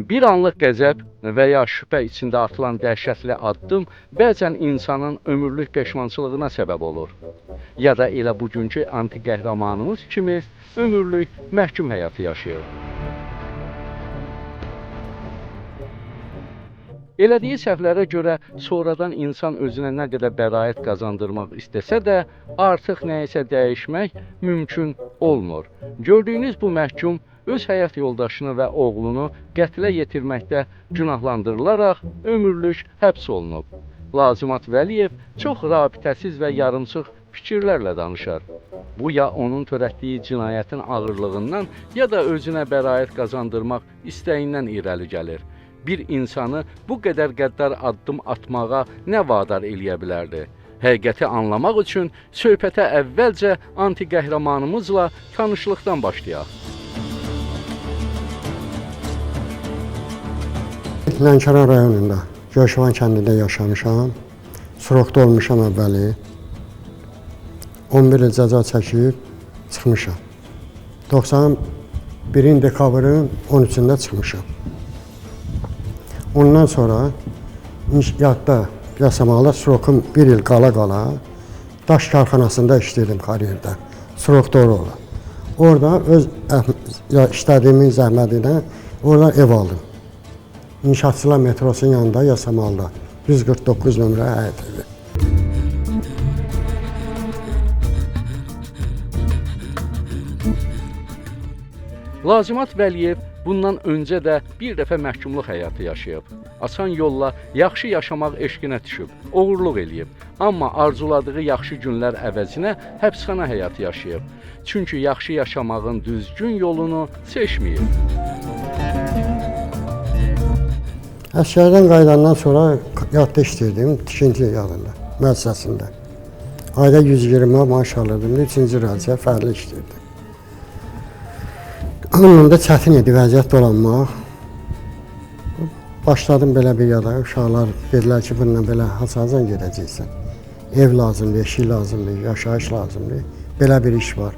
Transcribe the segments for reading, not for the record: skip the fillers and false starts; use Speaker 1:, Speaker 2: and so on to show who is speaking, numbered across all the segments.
Speaker 1: Bir anlıq qəzəb və ya şübhə içində atılan dəhşətli addım bəzən insanın ömürlük peşmançılığına səbəb olur. Ya da elə bugünkü anti-qəhrəmanımız kimi ömürlük məhkum həyatı yaşayır. Elədiyi səhvlərə görə sonradan insan özünə nə qədər bəraət qazandırmaq istəsə də, artıq nəyisə dəyişmək mümkün olmur. Gördüyünüz bu məhkum öz həyat yoldaşını və oğlunu qətlə yetirməkdə günahlandırılaraq ömürlük həbs olunub. Lazimat Vəliyev çox rabitəsiz və yarımçıq fikirlərlə danışar. Bu ya onun törətdiyi cinayətin ağırlığından, ya da özünə bəraət qazandırmaq istəyindən irəli gəlir. Bir insanı bu qədər qəddar addım atmağa nə vadar eləyə bilərdi? Həqiqəti anlamaq üçün söhbətə əvvəlcə anti-qəhrəmanımızla tanışlıqdan başlayaq.
Speaker 2: Lənkəran rayonunda, Göyşivan kəndində yaşamışam. Suroqda olmuşam əvvəli. 11 il cəza çəkib çıxmışam. 91 dekabrın 13-də çıxmışam. Ondan sonra inşaatda, yasamaqda Suroqun bir il qala daş karxanasında işləyirdim kariyerdə. Suroqda orada. Orada öz işlədiyimin zəhmətinə oradan ev aldım. İnşaatçılar metrosunun yanında Yasamalda 149 nömrə həyət evi.
Speaker 1: Lazimat Vəliyev bundan öncə də bir dəfə məhkumluq həyatı yaşayıb. Asan yolla yaxşı yaşamaq eşqinə düşüb, oğurluq eləyib. Amma arzuladığı yaxşı günlər əvəzinə həbsxana həyatı yaşayıb. Çünki yaxşı yaşamağın düzgün yolunu seçməyib.
Speaker 2: Əsgərdən qayıdandan sonra yadda işləyirdim, tikinti yadında, müəssisəsində. Ayda 120 maaş alırdım, 3-cü rəziyə fərli işləyirdim. Anlamda çətin idi vəziyyət dolanmaq. Başladım belə bir yada, uşaqlar dedilər ki, bununla belə haçacan gedəcəksən. Ev lazımdır, eşik lazımdır, yaşayış lazımdır, belə bir iş var.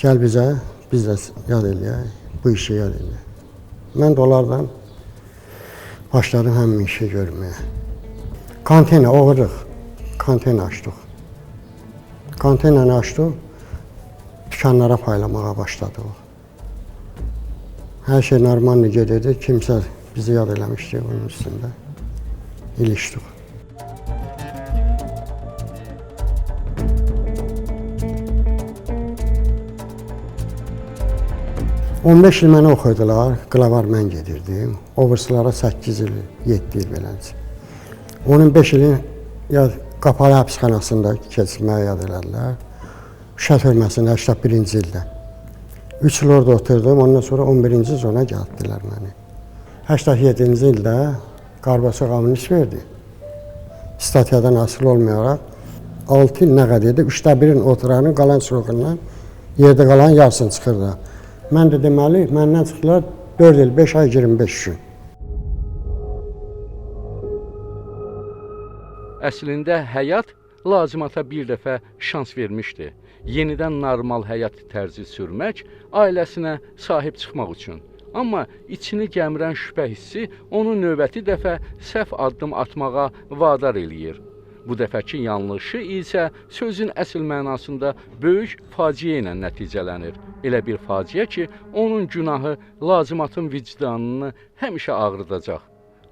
Speaker 2: Gəl bizə, biz də yad eləyək, bu işi yad eləyək. Mən də onlardan başladım həmin işi görməyə. Konteyner, oğurluq, konteyner açdıq. Konteyneri açdıq, dükanlara paylamağa başladıq. Hər şey normal gedirdi, kimsə bizi yad eləmişdi bunun üstündə. İlişdik. ...15 il mənə oxuydular, qılavar mən gedirdim. Obursılara 8 il, 7 il beləncə. Onun 5 ilin qapalı həbsxanasında keçirməyə yad elədilər. Şəhər hörməsində 81-ci ildə. 3 il orada oturdum, ondan sonra 11-ci zona gəldilər məni. 87-ci ildə Qarbaçı kommunist verdi. Statiyadan asılı olmayaraq 6 il nə qədər idi, 3/1-in oturanın qalan sürüqündən yerdə qalan yarısını çıxırdı. Mən də deməli, məndən çıxdılar 4 il, 5 ay, 25 gün.
Speaker 1: Əslində həyat Lazimata bir dəfə şans vermişdi. Yenidən normal həyat tərzi sürmək, ailəsinə sahib çıxmaq üçün. Amma içini gəmirən şübhə hissi onu növbəti dəfə səhv addım atmağa vadar eləyir. Bu dəfəki yanlışı isə sözün əsl mənasında böyük faciə ilə nəticələnir. Elə bir faciə ki, onun günahı Lazimatın vicdanını həmişə ağrıdacaq.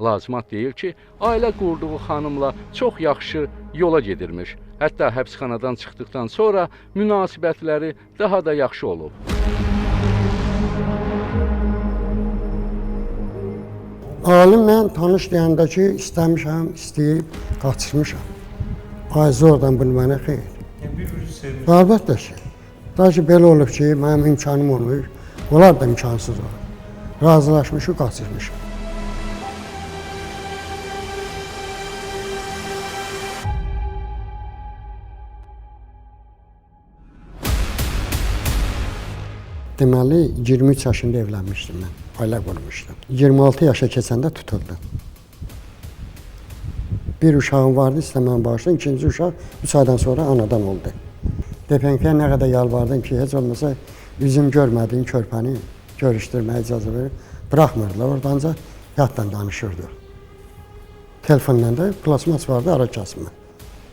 Speaker 1: Lazimat deyir ki, ailə qurduğu xanımla çox yaxşı yola gedirmiş. Hətta həbsxanadan çıxdıqdan sonra münasibətləri daha da yaxşı olub.
Speaker 2: Alim mən tanış deyəndə ki, istəmişəm, istəyib, qaçırmışam. Ayzı oradan bunu mənə xeyir. Əlbəttə ki. Daha ki, belə olub ki, mənim imkanım olmuş, onlar da imkansız olur. Razılaşmışıq, qaçırmışam. Deməli, 23 yaşında evlənmişdim mən, ailə qurmuşdum. 26 yaşa keçəndə tutuldum. Bir uşağım vardı, istəmən bağışladım, ikinci uşaq 3 aydan sonra anadan oldu. DPMK-yə nə qədər yalvardım ki, heç olmasa üzüm görmədiyin körpəni görüşdürməyə icazə verir. Buraxmırdılar, orada ancaq yaddan danışırdıq. Telefonla da plasmas vardı, ara kəsmə.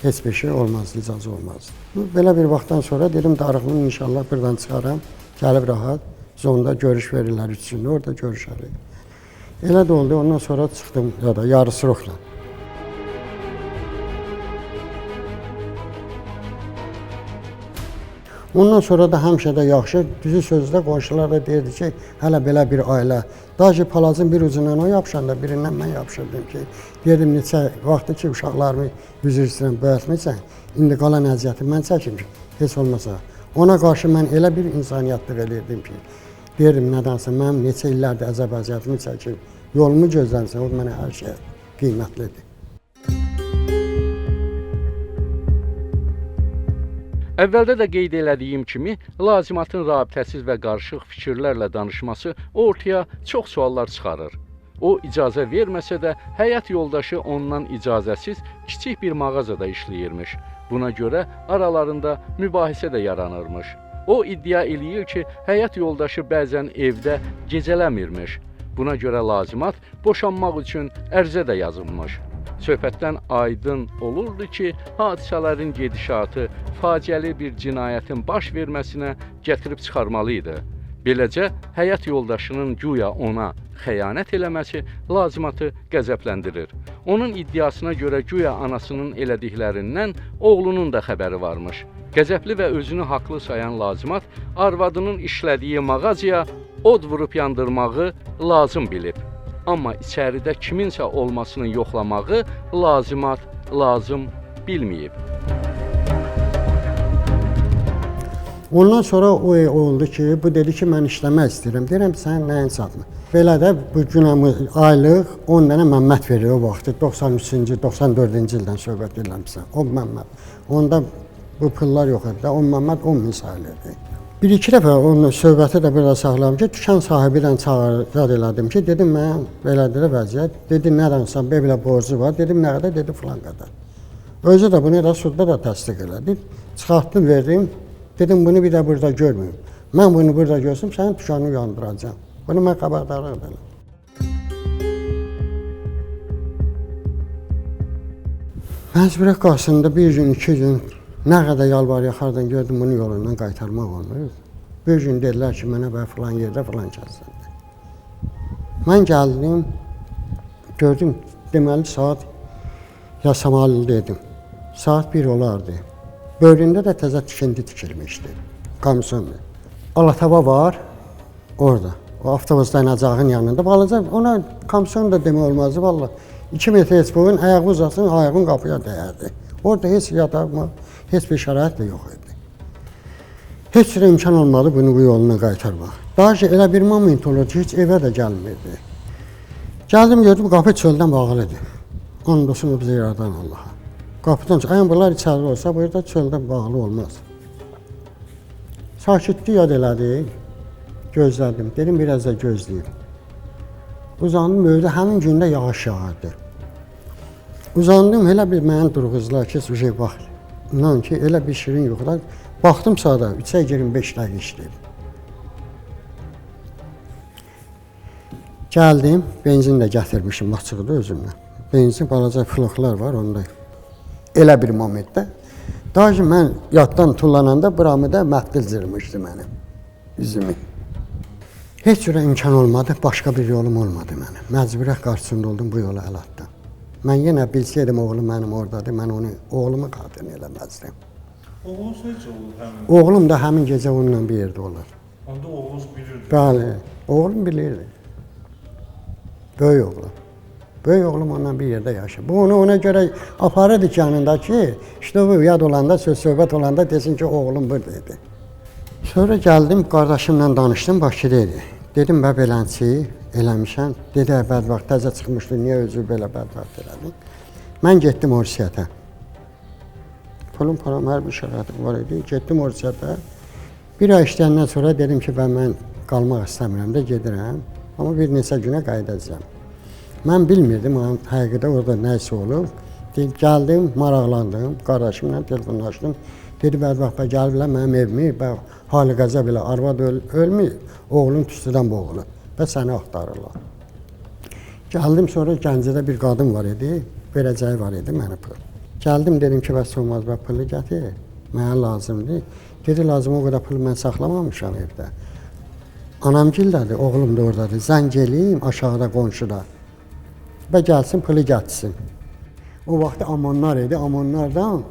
Speaker 2: Heç bir şey olmazdı, icazə olmazdı. Belə bir vaxtdan sonra dedim, darıqlım inşallah buradan çıxaram, gəlib rahat, zonda görüş verirlər üçün, orada görüşərik. Elə də oldu, ondan sonra çıxdım ya da yarısırıqla. Ondan sonra da həmişə də yaxşı, düzü sözdə qonşular da deyirdi ki, hələ belə bir ailə. Daha ki, palazın bir ucundan o yapışanda, birindən mən yapışırdım ki, deyirdim, neçə vaxtı ki, uşaqlarımı üzr istəyirəm, böyətmirsən, indi qalan əziyyəti mən çəkim ki, heç olmasa. Ona qarşı mən elə bir insaniyyətlıq edirdim ki, deyirdim, nədənsə, mənim neçə illərdir əzab-əziyyətimi çəkib, yolumu gözləmsən, o mənə hər şey qiymətlidir.
Speaker 1: Əvvəldə də qeyd elədiyim kimi, Lazimatın rabitəsiz və qarışıq fikirlərlə danışması ortaya çox suallar çıxarır. O, icazə verməsə də, həyat yoldaşı ondan icazəsiz kiçik bir mağazada işləyirmiş. Buna görə aralarında mübahisə də yaranırmış. O, iddia eləyir ki, həyat yoldaşı bəzən evdə gecələmirmiş. Buna görə Lazimat boşanmaq üçün ərizə də yazılmış. Söhbətdən aydın olurdu ki, hadisələrin gedişatı faciəli bir cinayətin baş verməsinə gətirib çıxarmalı idi. Beləcə, həyat yoldaşının güya ona xəyanət eləməsi Lazimatı qəzəbləndirir. Onun iddiasına görə güya anasının elədiklərindən oğlunun da xəbəri varmış. Qəzəbli və özünü haqlı sayan Lazimat arvadının işlədiyi mağazaya od vurub yandırmağı lazım bilib. Amma içəridə kiminsə olmasını yoxlamağı Lazimat lazım bilməyib.
Speaker 2: Ondan sonra o oldu ki, bu dedi ki, mən işləmək istəyirəm. Deyirəm, sən nəyin çatmı? Belə də bu günəmi aylıq 10 dənə məmmət verir o vaxtı. 93-cü, 94-cü ildən söhbət edirəmsə. 10 məmmət. Onda bu pullar yox idi. 10 məmmət 10 min sayılırdı. Bir-iki dəfə onun söhbəti də burada saxladım ki, dükan sahibi ilə çağırdı elədim ki, dedim, mən belədir vəziyyət. Dedi, nədənsə, belə borcu var. Dedim, nə qədər? Dedi, filan qədər. Özü də bunu da sudda da təsdiq elədi. Çıxartdım, verdim. Dedim, bunu bir də burada görməyim. Mən bunu burada görsəm, sənin dükanını yandıracağım. Bunu mən xəbərdarlıq edirəm. Məcburiyət qarşısında bir gün, 2 gün nə qədər yalvar yaxardan gördüm, bunu yolundan qaytarmaq olmuyor. Bir gün dedilər ki, mənə filan yerdə filan kəsəndə. Mən gəldim, gördüm, deməli saat Yasamallı dedim. Saat 1 olardı. Böyründə də təzə tikinti tikilmişdi. Komisyonda. Alatava var orada. O avtobus dayanacağın yanında. Balaca ona komisyon da demək olmazdı valla. 2 metr heç boyun ayağı uzatsın, ayağın qapıya dəyərdi. Orada heç yataqma, heç bir şərait də yox idi. Heç bir imkan olmadı bunu bu yoluna qaytarmaq. Daha ki elə bir moment olur ki, heç evə də gəlmirdi. Gəldim gördüm qapı çöldən bağlıdır. Onun dostunu bizə yaradan Allaha. Qapıdan çıxan bunlar içəri olsa burada çöldən bağlı olmaz. Sakitlik yad elədi. Gözlədim. Dedim biraz da gözləyim. Uzandım evdə həmin gündə yağış yağardı. Uzandım elə bir mənim durğuzlar ki, bir şey bax. İnan ki elə bir şirin yoxdur. Baxdım saata 3-ə 25 dəqiqə işləyib. Gəldim, benzin də gətirmişim açıqda özümlə. Benzin balaca floklar var onda. Elə bir momentdə. Daha ki mən yaddan tullananda buramı da məhdil cırmışdı mənim üzümü. Heç cürə imkan olmadı, başqa bir yolum olmadı mənim. Məcburiyyət qarşısında oldum bu yola əl atdım. Mən yenə bilsəydim oğlum mənim oradadır, mən onu oğlumu qadın eləməzdim.
Speaker 3: Oğlunuz necə olur həmin?
Speaker 2: Oğlum da həmin gecə onunla bir yerdə olur.
Speaker 3: Onda oğlunuz bilirdi.
Speaker 2: Bəli, oğlum bilirdi. Böyük oğlum. Böyük oğlum onunla bir yerdə yaşayır. Bu onu ona görə aparırdı ki, yanında ki, işte bu yad olanda, söz-söhbət olanda desin ki, oğlum buradaydı. Sonra gəldim, qardaşımla danışdım, Bakıda idi. Dedim, belənçi eləmişəm. Dedi, bədvaxt təzə çıxmışdı, niyə özü belə bədvaxt elədin? Mən getdim Orsiyyətə. Pulum, hər bir şəraitim var idi. Getdim Orsiyyətə. Bir ay işləyəndən sonra dedim ki, mən qalmaq istəmirəm də gedirəm. Amma bir neçə günə qayıdacağam. Mən bilmirdim, həqiqədə orada nəysə olub. Gəldim, maraqlandım, qardaşımla telefonlaşdım. Dedi, bədvaxt, gəliblər mənim evimi, hali qəzə belə arvad ölməyib, oğlum tüstüdən boğulub. və səni axtarırlar. Gəldim, sonra Gəncədə bir qadın var idi, verəcəyi var idi mənə pul. Gəldim, dedim ki, bəs olmaz, və pulu gətir, mənə lazımdır. Dedi, lazım o qədər pulu mən saxlamamışam evdə. Anamgildədir, oğlum da oradadır, zəng eləyim aşağıda qonşuda və gəlsin, pulu gətirsin. O vaxt amonlar idi, amonlardan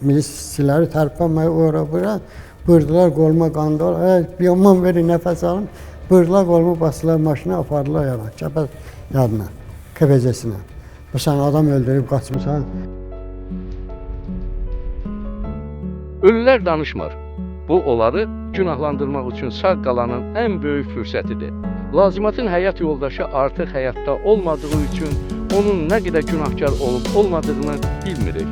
Speaker 2: milisçiləri tərpənməyə ora-bura, bırdılar qoluma qandal, bir aman verin, nəfəs alın, bırdılar qoluma basdılar, maşına apardılar yana, kəpəz yadına, KVC-sinə. Sən adam öldürüb qaçmışsan.
Speaker 1: Ölülər danışmır. Bu, onları günahlandırmaq üçün sağ qalanın ən böyük fürsətidir. Lazimatın həyat yoldaşı artıq həyatda olmadığı üçün onun nə qədər günahkar olub olmadığını bilmirik.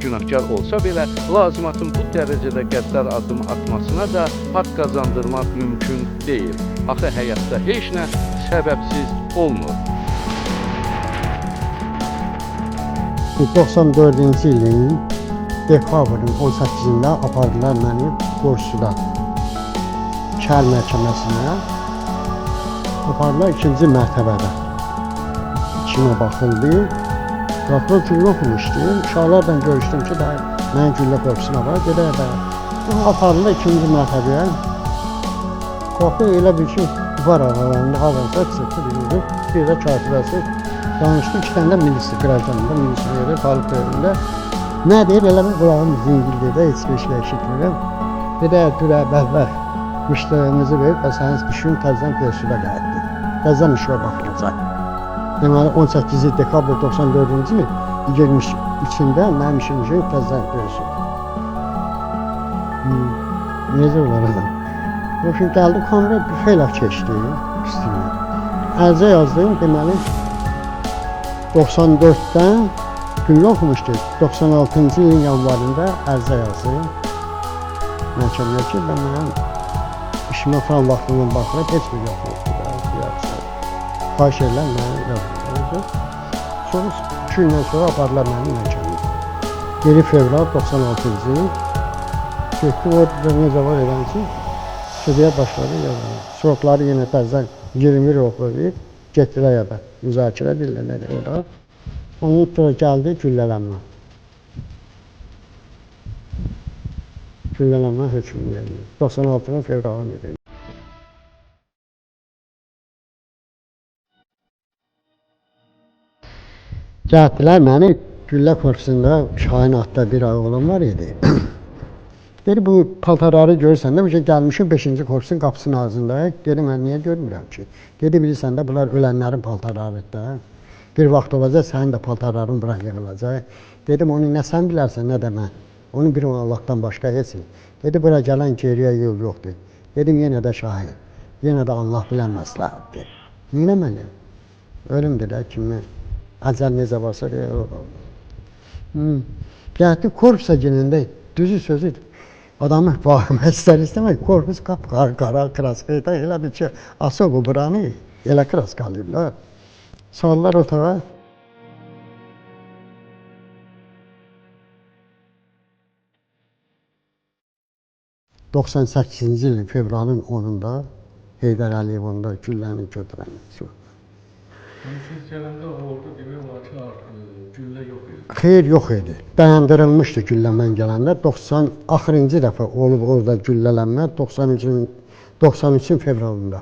Speaker 1: Günahkar olsa belə Lazimatın bu dərəcədə qəddar addım atmasına da haqq qazandırmaq mümkün deyil. Axı həyatda heç nə səbəbsiz olmur.
Speaker 2: 94-cü ilin dekabrın 18-də apardılar məni Qoşsuda şəhər məhkəməsinə. Apardılar 2-ci mərtəbədə. İçinə baxıldı. Prokuror güllə oxumuşdu. Uşaqlarla görüşdüm ki, mən güllə qorxusuna var, gedək də. Apardılar 2-ci mərtəbəyə. Qorxu elə bir ki, var aralarında havansa çıxdı bilirdi. Bir də katibası danışdı, 2 dənə milisi, qıracanda milisi verir, qalıb böyründə. Nə deyir, elə bir qulağım zingildir də, heç bir şey eşitmirəm. Bir də dürə, bəhbək, müştərimizi verib, və səniz düşün, təzdən Persuda qayıtdı. Təzdən işə baxılacaq. Deməli, 18 dekabr 94-cü il girmiş içində mənim işim təzdən Persuda. Necə olar adam? O gün gəldi, kamera bir xeylə keçdi, üstünə. Ərzə yazdım, deməli, 94-dən güllə oxumuşdu. 96-cı ilin yanvarında ərzə yazdım. Məhkəməyə ki, və mənim işimə falan vaxtından baxılıb, heç bir yoxdur. Xahiş edirlər, mənə yazıldı. Sonra 2 gündən sonra apardılar məni məhkəməyə. 1 fevral 96-cı il getdim, orada necə var edən ki, sürüyə başladı yazılır. Sorqları yenə təzdən 20 yoxladı, getdilər ya da müzakirə edirlər orada. Onun sonra gəldi güllələnmə. Güllələnmə hökmü verildi. 96 fevralın verildi. Gəldilər məni, güllə korpusunda Şahin adda bir oğlum var idi. Dedi, bu paltarları görürsən də, bu ki, gəlmişim 5-ci korpusun qapısının ağzında. Dedi, mən niyə görmürəm ki? Dedi, bilirsən də, bunlar ölənlərin paltarlarıdır da. Bir vaxt olacaq, sənin də paltarların bura yığılacaq. Dedim, onu nə sən bilərsən, nə də mən. Onun biri Allahdan başqa heç. Dedi, bura gələn geriyə yol yoxdur. Dedim, yenə də Şahin, yenə də Allah bilən məsləhətdir. Nə mənim? Ölümdür də kimi. Əcəl necə varsa, gəldi, korpusa gelində, düzü sözüdür. Adamı baxmaq istər-istəmək, korpus qara kraskaydı, elə bir ki, asıb bu buranı, elə kraska alırlar. Sallar otağa. ...98-ci ilin fevralın 10-da Heydər Əliyevonda gülləni götürən.
Speaker 3: Siz gələndə orada demək olar ki, artıq güllə yox idi.
Speaker 2: Xeyr, yox idi. Dayandırılmışdı güllə mən gələndə. Axırıncı dəfə olub orada güllələnmə 93-ün fevralında.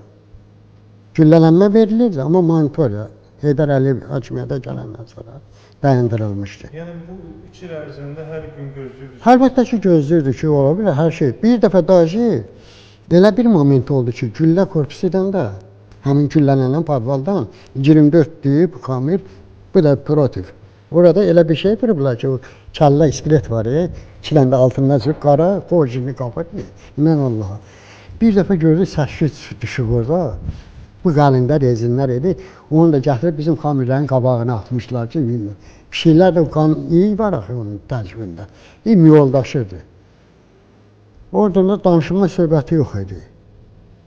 Speaker 2: Güllələnmə verilirdi, amma monitoriya Heydər Əliyev hakimiyyətə gələndən sonra dayandırılmışdı.
Speaker 3: Yəni bu 2 il ərzində hər gün gözlüyürdünüz?
Speaker 2: Əlbəttə ki, gözlüyürdü ki, ola bilər hər şey. Bir dəfə dahi elə bir moment oldu ki, güllə korpusu edəndə həmin güllənən padvaldan 24-dür bu kamil, bu da protiv. Orada elə bir şey durublar ki, o kəllə iskelet var, 2 dənə altından çıxıb qara, qojini qapır. Mən Allah'a. Bir dəfə gördük, səsküy düşüb orada. Bu qalində rezinlər idi. Onu da gətirib bizim kamillərin qabağına atmışlar ki, pişiklər də iyi var axı onun tərkibində. İm yoldaşıdır. Oradan da danışma söhbəti yox idi.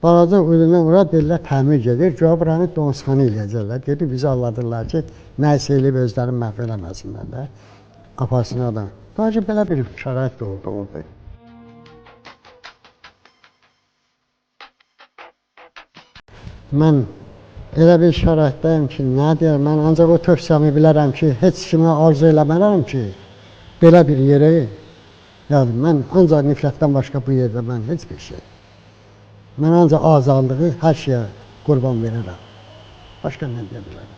Speaker 2: Balaca ölümdən ora deyirlər, təmir gedir, güya buranı donusxana eləyəcəklər. Dedi, bizi alladırlar ki, nəyisə eləyib özlərini məhv eləməsinlər də. Aparsın adam. Sadəcə belə bir şərait oldu orada. Mən Elə bir şəraitdəyim ki, nə deyirəm, mən ancaq o tövsiyəmi bilərəm ki, heç kimə arzu eləmərəm ki, belə bir yerə, yəni mən ancaq nifrətdən başqa bu yerdə mən heç bir şey. Mən ancaq azadlığı hər şeyə qurban verirəm. Başqa nə deyə bilərəm?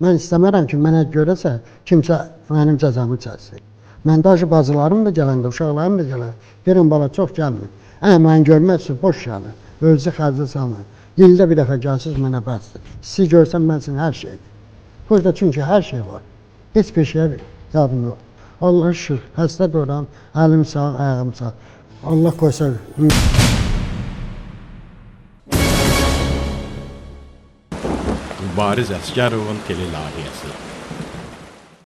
Speaker 2: Mən istəmərəm ki, mənə görəsə kimsə mənim cəzamı çəksin. Mən daşı bacılarım da gələndə, uşaqlarım da gələndə, deyirəm bala çox gəlmir. Mən görmək üçün boş gəlir, özü xərcə salmır. İldə bir dəfə gəlsiniz mənə bəsdir. Sizi görsəm mən üçün hər şeydir. Burada çünki hər şey var. Heç bir şey yadım yox. Allah şükür, xəstə duram, əlim sağ, ayağım sağ. Allah qoysa...
Speaker 4: Mübariz Əsgərovun telelayihəsi.